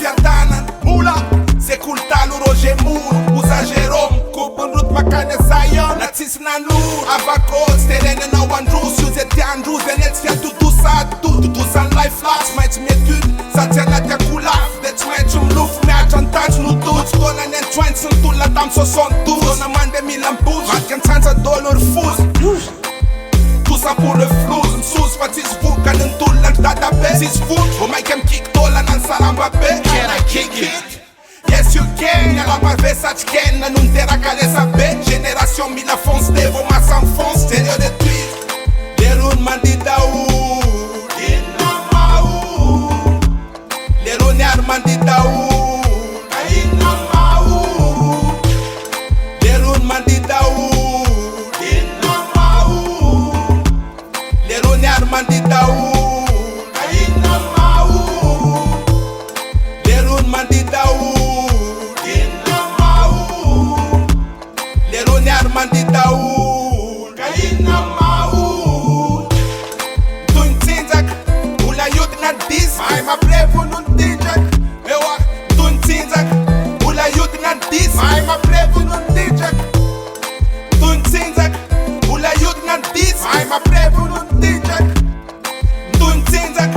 fiantanan Mula, se culta lui Roger Moore Usa Jerome, cup în rut macane Zion Națis nanur, avacos, terene nou andrus Iuze te andrus, veneți fia tu dusa în life last Mai ți mi-e tud, sa ți-a te culaf Deci mai ți-un luf, mi-a jantaci nu duci Dona ne-nțoan, sunt tu la dam so son dus Dona man de mil în buz, vat că-nțanța dolor fuz Tusa pure fluz, în sus, fați-ți vuc Ca n-ntul în database, zi-ți vuc O mai chem kick tola n-an saramba pe Can I kick it? Yes you can, y'a la parvesaci can N-un tera care sabe Generațion mi la fons de vă masa în fons Stereo de tweet Lerun mandidau Inna mau Lerun iar mandidau Inna mau Lerun mandidau Inna mau Lerun iar mandidau Inna mau Lerun mandidau Mandidaul Kaina maul Tu ntinzak Ula yut na dis Mai ma plevu nun dijak Ewa Tu ntinzak Ula yut na dis Mai ma plevu nun dijak Tu ntinzak Ula yut na dis Mai ma plevu nun dijak Tu ntinzak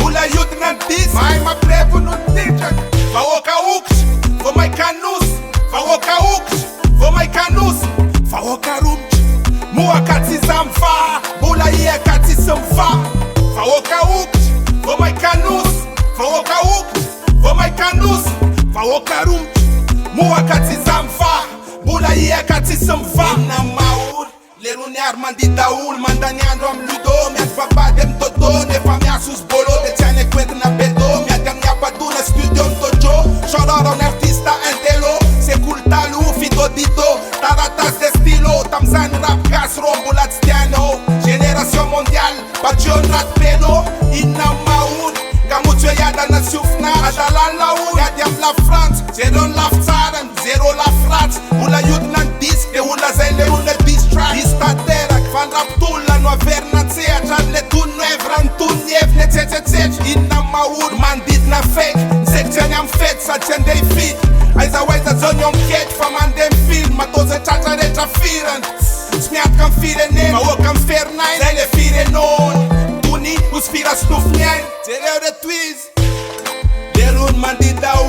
Ula yut na dis Mai ma plevu nun dijak Va oka uks Vă mai canus Va oka uks Vă mai canus Faoka rumci, mua kati zamfa Bula ie kati samfa Faoka ukci, vă mai canus Faoka ukci, vă mai canus Faoka rumci, mua kati zamfa Bula ie kati samfa Inna maur, lerune armandi daul Mandaneandro am ludo, mi-ați babadem todo Neva mi-a sus bolo, de ți-a ne cuent na bedo Mi-a dam ea padună, studio în dojo Șororo un artista entelo Se culta lu fito dito Taratas de stilo, Tamzan rap gas rombulat stiano Generación mondial, pacion rat pelo Inna maun, gamuțio iada na sufna Adalan la un, iadiam la franț Zero la țarăn, zero la fraț Ula iut na disc, de ula zaile una distract Istatera, kvan rap tulla, nu averna țea Charle tu nu evran tu niev, ne țețețeci Inna maun, mandit na fake Secția am fet, sa țen de-i fit Aiza waiza zoni om ket, faman dem film Ma toze chacha recha firen Smiat kan fire nem, ma o kan fernain Zele fire non, tuni uspira snuf njain Țereu de twiz Lerun mandidau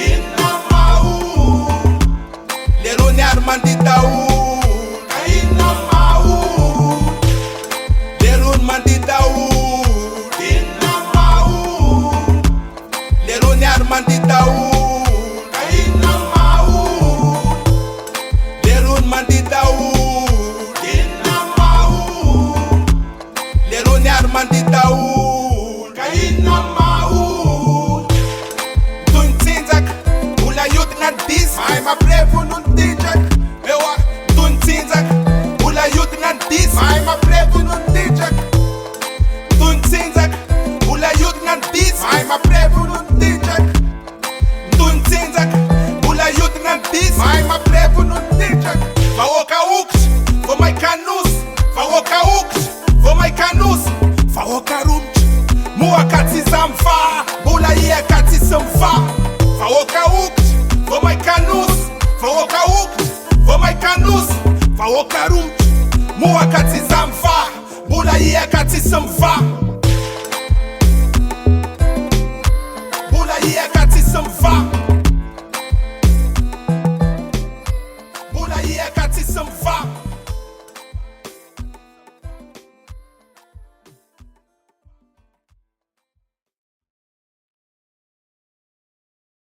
Inna mau Lerun iar mandidau Inna mau Lerun mandidau Inna mau Lerun iar mandidau Mandidaul Kaina maul Tu ntinzak Ula yut na dis Mai ma plevu nun dijak Ewa Tu ntinzak Ula yut na dis Mai ma plevu nun dijak Tu ntinzak Ula yut na dis Mai ma plevu nun dijak Tu ntinzak Ula yut na dis Mai ma plevu nun dijak Va oka uks Vă mai canus Va oka uks Vă mai canus Faoka rumci, mua kati zamfa Bula ie kati samfa Faoka ukci, vă mai canus Faoka ukci, vă mai canus Faoka rumci, mua kati zamfa Bula ie kati samfa Bula ie kati samfa